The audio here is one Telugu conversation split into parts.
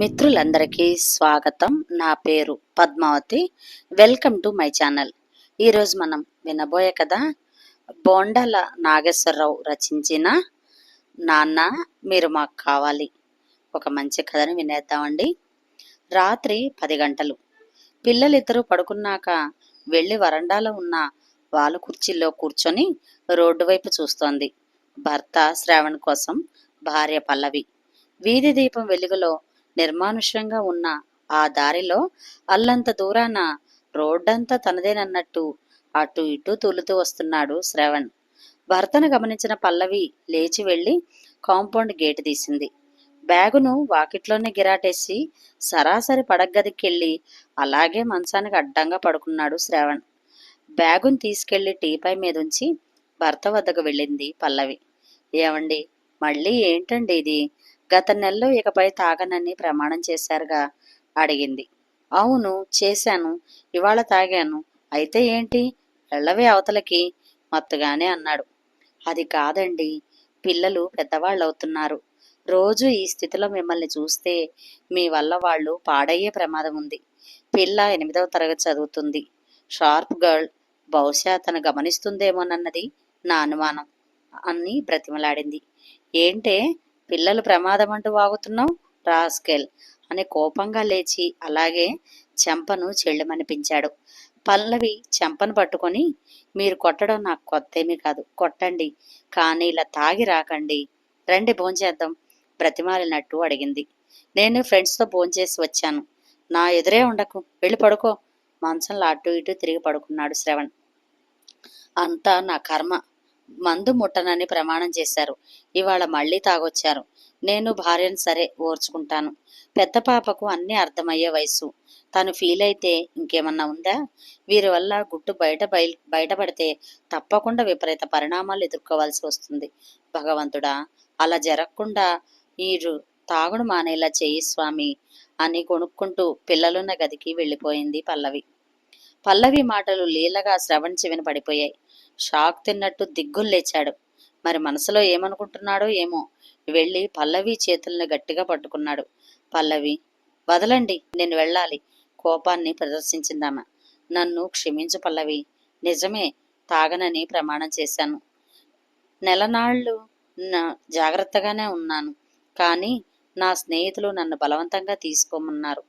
మిత్రులందరికీ స్వాగతం. నా పేరు Padmavati. Welcome to my channel. ఈరోజు మనం వినబోయే కథ బోండాల నాగేశ్వరరావు రచించిన నాన్న మీరు మాకు కావాలి. ఒక మంచి కథను వినేద్దామండి. రాత్రి 10 గంటలు. పిల్లలిద్దరూ పడుకున్నాక వెళ్ళి వరండాలో ఉన్న వాళ్ళ కుర్చీల్లో కూర్చొని రోడ్డు వైపు చూస్తోంది. భర్త శ్రావణ్ కోసం భార్య పల్లవి. వీధి దీపం వెలుగులో నిర్మానుష్యంగా ఉన్న ఆ దారిలో అల్లంత దూరాన రోడ్డంతా తనదేనన్నట్టు అటు ఇటు తూలుతూ వస్తున్నాడు శ్రవణ్. భర్తను గమనించిన పల్లవి లేచి వెళ్ళి కాంపౌండ్ గేటు తీసింది. బ్యాగును వాకిట్లోనే గిరాటేసి సరాసరి పడగ్గదికెళ్ళి అలాగే మంచానికి అడ్డంగా పడుకున్నాడు శ్రవణ్. బ్యాగును తీసుకెళ్లి టీపై మీదుంచి భర్త వద్దకు వెళ్ళింది పల్లవి. ఏమండి, మళ్ళీ ఏంటండి ఇది? గత నెలలో ఇకపై తాగనని ప్రమాణం చేశారుగా అడిగింది. అవును చేశాను, ఇవాళ తాగాను. అయితే ఏంటి? వెళ్ళవే అవతలకి మత్తుగానే అన్నాడు. అది కాదండి, పిల్లలు పెద్దవాళ్ళవుతున్నారు. రోజు ఈ స్థితిలో మిమ్మల్ని చూస్తే మీ వల్ల వాళ్ళు పాడయ్యే ప్రమాదం ఉంది. పిల్ల 8వ తరగతి చదువుతుంది. Sharp girl. బహుశా తను గమనిస్తుందేమోనన్నది నా అనుమానం అని బ్రతిమలాడింది. ఏంటే పిల్లలు ప్రమాదం అంటూ వాగుతున్నావు రాస్కెల్ అని కోపంగా లేచి అలాగే చెంపను చెళ్ళమనిపించాడు. పల్లవి చెంపను పట్టుకొని, మీరు కొట్టడం నాకు కొత్తేమీ కాదు, కొట్టండి, కానీ ఇలా తాగి రాకండి. రండి భోంచేద్దాం బ్రతిమాలినట్టు అడిగింది. నేను ఫ్రెండ్స్తో భోంచేసి వచ్చాను. నా ఎదురే ఉండకు, వెళ్ళి పడుకో. మంచంలో అటు ఇటు తిరిగి పడుకున్నాడు శ్రవణ్. అంతా నా కర్మ. మందు ముట్టనని ప్రమాణం చేశారు, ఇవాళ మళ్ళీ తాగొచ్చారు. నేను భార్యను సరే ఓర్చుకుంటాను. పెద్ద పాపకు అన్నీ అర్థమయ్యే వయసు. తను ఫీల్ అయితే ఇంకేమన్నా ఉందా? వీరి వల్ల గుట్టు బయటపడితే తప్పకుండా విపరీత పరిణామాలు ఎదుర్కోవాల్సి వస్తుంది. భగవంతుడా, అలా జరగకుండా మీరు తాగుడు మానేలా చెయ్యి స్వామి అని కొనుక్కుంటూ పిల్లలున్న గదికి వెళ్ళిపోయింది పల్లవి. పల్లవి మాటలు లీలగా శ్రవణ్ చెవిన పడిపోయాయి. షాక్ తిన్నట్టు దిగ్గులు లేచాడు. మరి మనసులో ఏమనుకుంటున్నాడో ఏమో. వెళ్ళి పల్లవి చేతుల్ని గట్టిగా పట్టుకున్నాడు. పల్లవి, వదలండి, నేను వెళ్ళాలి కోపాన్ని ప్రదర్శించిందామె. నన్ను క్షమించు పల్లవి. నిజమే, తాగనని ప్రమాణం చేశాను. నెలనాళ్ళు జాగ్రత్తగానే ఉన్నాను. కానీ నా స్నేహితులు నన్ను బలవంతంగా తీసుకోమన్నారు.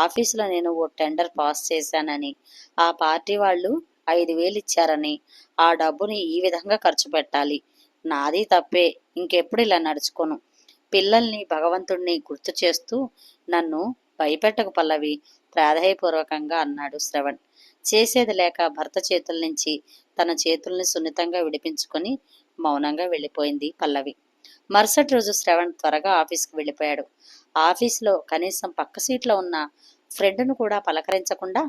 ఆఫీసులో నేను ఓ టెండర్ పాస్ చేశానని, ఆ పార్టీ వాళ్ళు 5,000 ఇచ్చారని, ఆ డబ్బుని ఈ విధంగా ఖర్చు పెట్టాలి. నాది తప్పే, ఇంకెప్పుడు ఇలా నడుచుకోను. పిల్లల్ని భగవంతుణ్ణి గుర్తు చేస్తూ నన్ను భయపెట్టకు పల్లవి ప్రాధేయపూర్వకంగా అన్నాడు శ్రవణ్. చేసేది లేక భర్త చేతుల నుంచి తన చేతుల్ని సున్నితంగా విడిపించుకొని మౌనంగా వెళ్ళిపోయింది పల్లవి. మరుసటి రోజు శ్రవణ్ త్వరగా ఆఫీస్కి వెళ్ళిపోయాడు. ఆఫీసులో కనీసం పక్క సీట్లో ఉన్న ఫ్రెండ్ను కూడా పలకరించకుండా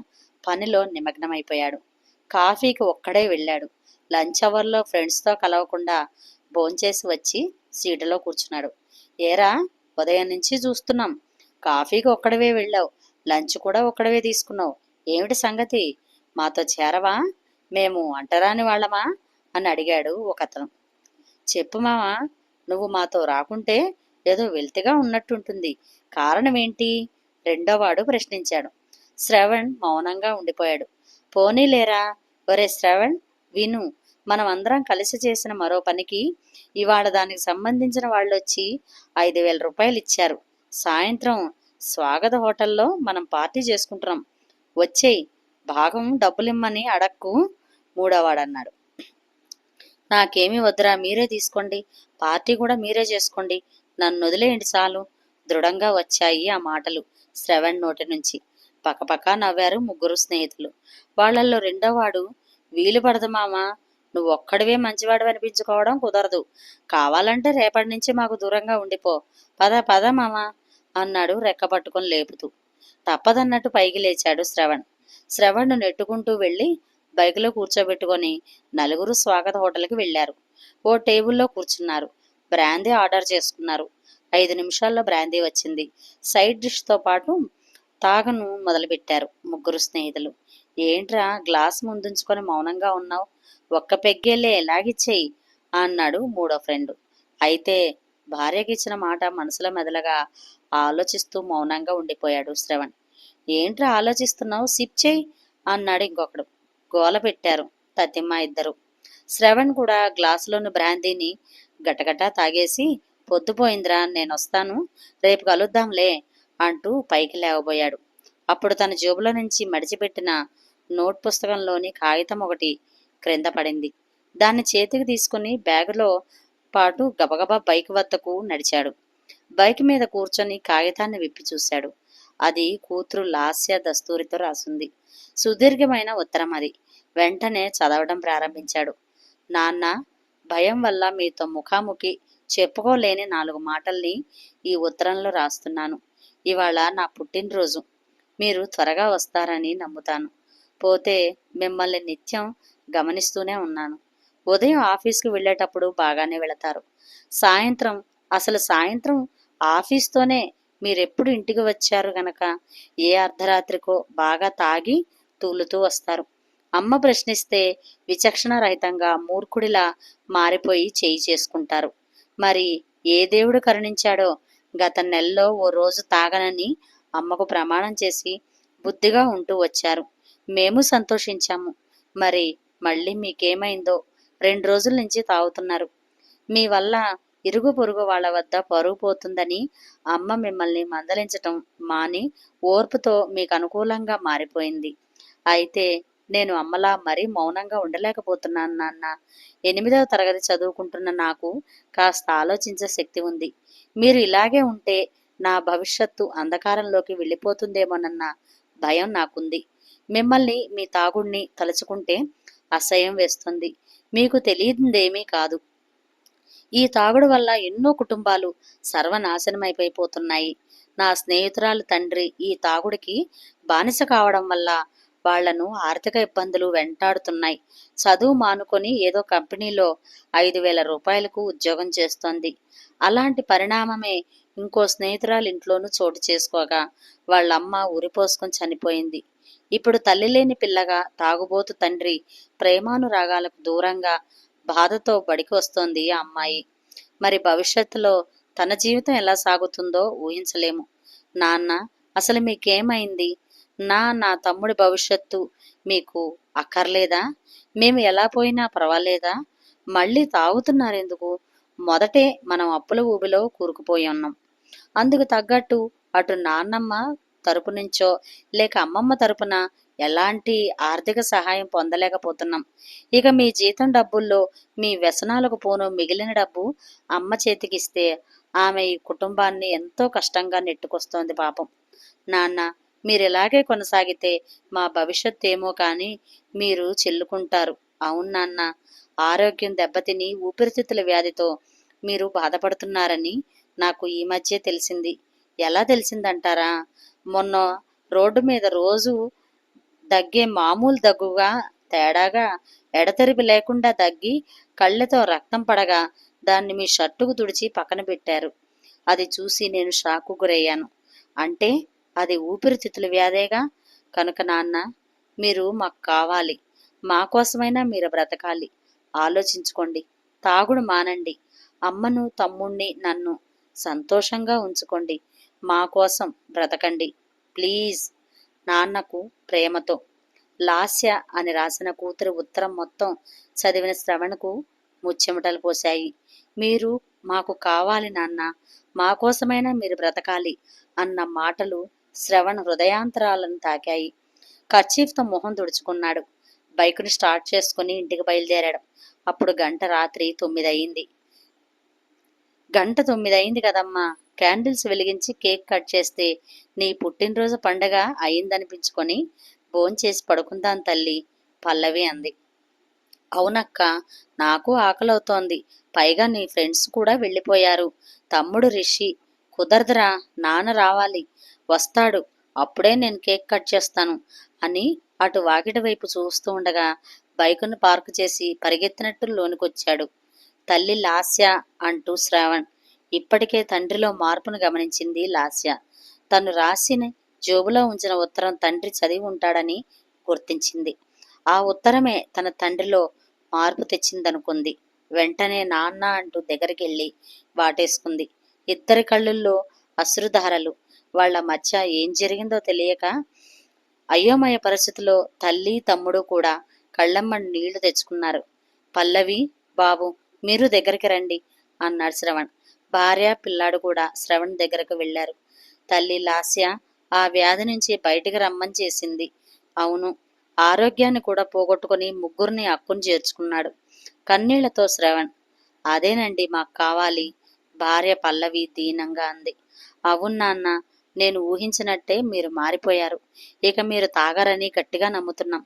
పనిలో నిమగ్నమైపోయాడు. కాఫీకి ఒక్కడే వెళ్ళాడు. లంచ్ అవర్లో ఫ్రెండ్స్తో కలవకుండా భోంచేసి వచ్చి సీటులో కూర్చున్నాడు. ఏరా, ఉదయం నుంచి చూస్తున్నాం, కాఫీకి ఒక్కడవే వెళ్ళావు, లంచ్ కూడా ఒక్కడవే తీసుకున్నావు, ఏమిటి సంగతి? మాతో చేరవా? మేము అంటరాని వాళ్ళమా అని అడిగాడు ఒకతను. చెప్పు మావా, నువ్వు మాతో రాకుంటే ఏదో వెల్తిగా ఉన్నట్టుంటుంది, కారణం ఏంటి? రెండోవాడు ప్రశ్నించాడు. శ్రవణ్ మౌనంగా ఉండిపోయాడు. పోనీలేరా. ఒరే శ్రవణ్, విను, మనం అందరం కలిసి చేసిన మరో పనికి ఇవాళ దానికి సంబంధించిన వాళ్ళొచ్చి 5,000 రూపాయలు ఇచ్చారు. సాయంత్రం స్వాగత హోటల్లో మనం పార్టీ చేసుకుంటున్నాం. వచ్చేయి, భాగం డబ్బులిమ్మని అడక్కు మూడోవాడన్నాడు. నాకేమీ వద్దురా, మీరే తీసుకోండి, పార్టీ కూడా మీరే చేసుకోండి, నన్ను వదిలేయండి చాలు. దృఢంగా వచ్చాయి ఆ మాటలు శ్రవణ్ నోటి నుంచి. పకపకా నవ్వారు ముగ్గురు స్నేహితులు. వాళ్లల్లో రెండోవాడు, వీలు పడదు మామా, నువ్వు ఒక్కడివే మంచివాడు అనిపించుకోవడం కుదరదు. కావాలంటే రేపటి నుంచి మాకు దూరంగా ఉండిపో. పద పద మామా అన్నాడు రెక్క పట్టుకొని లేపుతూ. తప్పదన్నట్టు పైకి లేచాడు శ్రవణ్. శ్రవణ్ను నెట్టుకుంటూ వెళ్ళి బైకులో కూర్చోబెట్టుకొని నలుగురు స్వాగత హోటల్కి వెళ్ళారు. ఓ టేబుల్లో కూర్చున్నారు. బ్రాందీ ఆర్డర్ చేసుకున్నారు. 5 నిమిషాల్లో బ్రాందీ వచ్చింది. సైడ్ డిష్తో పాటు తాగను మొదలుపెట్టారు ముగ్గురు స్నేహితులు. ఏంట్రా, గ్లాస్ ముందుంచుకొని మౌనంగా ఉన్నావు? ఒక్క పెగ్గేలే, ఎలాగిచ్చేయి అన్నాడు మూడో ఫ్రెండ్. అయితే భార్యకి ఇచ్చిన మాట మనసులో మెదలగా ఆలోచిస్తూ మౌనంగా ఉండిపోయాడు శ్రవణ్. ఏంట్రా ఆలోచిస్తున్నావు, సిప్ చేయి అన్నాడు ఇంకొకడు. గోల పెట్టారు తతిమ్మ ఇద్దరు. శ్రవణ్ కూడా గ్లాసులోని బ్రాందీని గటగటా తాగేసి, పొద్దుపోయిందిరా, నేనొస్తాను, రేపు కలుద్దాంలే అంటూ పైకి లేవబోయాడు. అప్పుడు తన జేబులో నుంచి మడిచిపెట్టిన నోట్ పుస్తకంలోని కాగితం ఒకటి క్రింద పడింది. దాన్ని చేతికి తీసుకుని బ్యాగులో పాటు గబగబా బైక్ వద్దకు నడిచాడు. బైక్ మీద కూర్చొని కాగితాన్ని విప్పి చూశాడు. అది కూతురు లాస్య దస్తూరితో రాసుంది. సుదీర్ఘమైన ఉత్తరం అది. వెంటనే చదవడం ప్రారంభించాడు. నాన్న, భయం వల్ల మీతో ముఖాముఖి చెప్పుకోలేని 4 మాటల్ని ఈ ఉత్తరంలో రాస్తున్నాను. ఇవాళ నా పుట్టినరోజు. మీరు త్వరగా వస్తారని నమ్ముతాను. పోతే మిమ్మల్ని నిత్యం గమనిస్తూనే ఉన్నాను. ఉదయం ఆఫీస్కి వెళ్ళేటప్పుడు బాగానే వెళతారు. సాయంత్రం ఆఫీస్తోనే మీరెప్పుడు ఇంటికి వచ్చారు గనక ఏ అర్ధరాత్రికో బాగా తాగి తూలుతూ వస్తారు. అమ్మ ప్రశ్నిస్తే విచక్షణ రహితంగా మూర్ఖుడిలా మారిపోయి చేయి చేసుకుంటారు. మరి ఏ దేవుడు కరుణించాడో గత నెలలో ఓ రోజు తాగనని అమ్మకు ప్రమాణం చేసి బుద్ధిగా ఉంటూ వచ్చారు. మేము సంతోషించాము. మరి మళ్ళీ మీకేమైందో 2 రోజుల నుంచి తాగుతున్నారు. మీ వల్ల ఇరుగు పొరుగు వాళ్ళ వద్ద పరువు పోతుందని అమ్మ మిమ్మల్ని మందలించటం మాని ఓర్పుతో మీకు అనుకూలంగా మారిపోయింది. అయితే నేను అమ్మలా మరీ మౌనంగా ఉండలేకపోతున్నాను నాన్న. 8వ తరగతి చదువుకుంటున్న నాకు కాస్త ఆలోచించే శక్తి ఉంది. మీరు ఇలాగే ఉంటే నా భవిష్యత్తు అంధకారంలోకి వెళ్ళిపోతుందేమోనన్న భయం నాకుంది. మిమ్మల్ని, మీ తాగుడిని తలుచుకుంటే అసహ్యం వేస్తుంది. మీకు తెలియదేమీ కాదు. ఈ తాగుడు వల్ల ఎన్నో కుటుంబాలు సర్వనాశనమైపోతున్నాయి. నా స్నేహితురాలు తండ్రి ఈ తాగుడికి బానిస కావడం వల్ల వాళ్లను ఆర్థిక ఇబ్బందులు వెంటాడుతున్నాయి. చదువు మానుకొని ఏదో కంపెనీలో 5,000 రూపాయలకు ఉద్యోగం చేస్తోంది. అలాంటి పరిణామమే ఇంకో స్నేహితురాలు ఇంట్లోనూ చోటు చేసుకోగా వాళ్ళమ్మ ఉరిపోసుకొని చనిపోయింది. ఇప్పుడు తల్లి లేని పిల్లగా తాగుబోతు తండ్రి ప్రేమానురాగాలకు దూరంగా బాధతో బడికి వస్తోంది ఆ అమ్మాయి. మరి భవిష్యత్తులో తన జీవితం ఎలా సాగుతుందో ఊహించలేము. నాన్న, అసలు మీకేమైంది? నా తమ్ముడి భవిష్యత్తు మీకు అక్కర్లేదా? మేము ఎలా పోయినా పర్వాలేదా? మళ్ళీ తాగుతున్నారెందుకు? మొదటే మనం అప్పుల ఊబిలో కూరుకుపోయి ఉన్నాం. అందుకు తగ్గట్టు అటు నాన్నమ్మ తరపు నుంచో లేక అమ్మమ్మ తరపున ఎలాంటి ఆర్థిక సహాయం పొందలేకపోతున్నాం. ఇక మీ జీతం డబ్బుల్లో మీ వ్యసనాలకు పోను మిగిలిన డబ్బు అమ్మ చేతికిస్తే ఆమె ఈ కుటుంబాన్ని ఎంతో కష్టంగా నెట్టుకొస్తోంది పాపం. నాన్న, మీరిలాగే కొనసాగితే మా భవిష్యత్తు ఏమో కానీ మీరు చెల్లుకుంటారు. అవును నాన్న, ఆరోగ్యం దెబ్బతిని ఊపిరితిత్తుల వ్యాధితో మీరు బాధపడుతున్నారని నాకు ఈ మధ్య తెలిసింది. ఎలా తెలిసిందంటారా? మొన్న రోడ్డు మీద రోజు దగ్గే మామూలు దగ్గుగా తేడాగా ఎడతెరిపి లేకుండా దగ్గి కళ్ళతో రక్తం పడగా దాన్ని మీ షర్టుకు తుడిచి పక్కన పెట్టారు. అది చూసి నేను షాకు గురయ్యాను. అంటే అది ఊపిరితిత్తుల వ్యాధేగా. కనుక నాన్న, మీరు మాకు కావాలి. మా కోసమైనా మీరు బ్రతకాలి. ఆలోచించుకోండి. తాగుడు మానండి. అమ్మను, తమ్ముణ్ణి, నన్ను సంతోషంగా ఉంచుకోండి. మా కోసం బ్రతకండి ప్లీజ్. నాన్నకు ప్రేమతో. లాస్య అని రాసిన కూతురి ఉత్తరం మొత్తం చదివిన శ్రవణ్కు ముచ్చెమటలు పోశాయి. మీరు మాకు కావాలి నాన్న, మా కోసమైనా మీరు బ్రతకాలి అన్న మాటలు శ్రవణ్ హృదయాంతరాలను తాకాయి. కర్చీఫ్తో మొహం తుడుచుకున్నాడు. బైకుని స్టార్ట్ చేసుకుని ఇంటికి బయలుదేరాడు. అప్పుడు రాత్రి 9 అయింది. 9 అయింది కదమ్మా, క్యాండిల్స్ వెలిగించి కేక్ కట్ చేస్తే నీ పుట్టినరోజు పండగ అయిందనిపించుకొని భోంచేసి పడుకుందాం తల్లి, పల్లవి అంది. అవునక్క, నాకు ఆకలవుతోంది. పైగా నీ ఫ్రెండ్స్ కూడా వెళ్ళిపోయారు. తమ్ముడు రిషి కుదరదురా, నాన్న రావాలి, వస్తాడు, అప్పుడే నేను కేక్ కట్ చేస్తాను అని అటు వాకిటి వైపు చూస్తూ ఉండగా బైకును పార్కు చేసి పరిగెత్తినట్టు లోనికొచ్చాడు. తల్లి లాస్య అంటూ శ్రావణ్. ఇప్పటికే తండ్రిలో మార్పును గమనించింది లాస్య. తను రాసిన జోబులో ఉంచిన ఉత్తరం తండ్రి చదివి ఉంటాడని గుర్తించింది. ఆ ఉత్తరమే తన తండ్రిలో మార్పు తెచ్చిందనుకుంది. వెంటనే నాన్న అంటూ దగ్గరికెళ్ళి వాటేసుకుంది. ఇద్దరి కళ్ళల్లో అశ్రుధారలు. వాళ్ళ మధ్య ఏం జరిగిందో తెలియక అయోమయ పరిస్థితిలో తల్లి తమ్ముడు కూడా కళ్ళమ్మని నీళ్లు తెచ్చుకున్నారు. పల్లవి, బాబు మీరు దగ్గరికి రండి అన్నాడు శ్రవణ్. భార్య పిల్లాడు కూడా శ్రవణ్ దగ్గరకు వెళ్లారు. తల్లి లాస్య ఆ వ్యాధి నుంచి బయటికి రమ్మని చేసింది. అవును, ఆరోగ్యాన్ని కూడా పోగొట్టుకుని ముగ్గురిని అక్కుని చేర్చుకున్నాడు. కన్నీళ్లతో శ్రవణ్. అదేనండి మాకు కావాలి, భార్య పల్లవి దీనంగా అంది. అవును నాన్న, నేను ఊహించినట్టే మీరు మారిపోయారు. ఇక మీరు తాగరని గట్టిగా నమ్ముతున్నాం.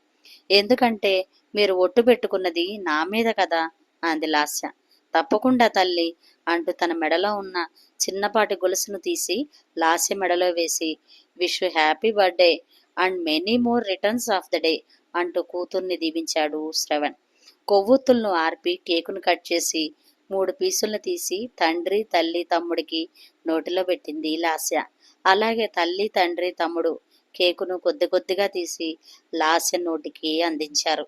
ఎందుకంటే మీరు ఒట్టు పెట్టుకున్నది నా మీద కదా అంది లాస్య. తప్పకుండా తల్లి అంటూ తన మెడలో ఉన్న చిన్నపాటి గొలుసును తీసి లాస్య మెడలో వేసి, wish you happy birthday and many more returns of the day అంటూ కూతుర్ని దీవించాడు శ్రవణ్. కొవ్వొత్తులను ఆర్పి కేకును కట్ చేసి 3 పీసులను తీసి తండ్రి తల్లి తమ్ముడికి నోటిలో పెట్టింది లాస్య. అలాగే తల్లి తండ్రి తమ్ముడు కేకును కొద్ది కొద్దిగా తీసి లాస్య నోటికి అందించారు.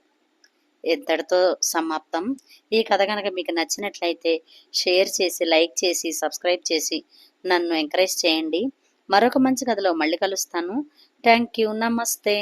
ఇంతటితో సమాప్తం. ఈ కథ కనుక మీకు నచ్చినట్లయితే షేర్ చేసి, లైక్ చేసి, సబ్స్క్రైబ్ చేసి నన్ను ఎంకరేజ్ చేయండి. మరొక మంచి కథలో మళ్ళీ కలుస్తాను. Thank you. నమస్తే.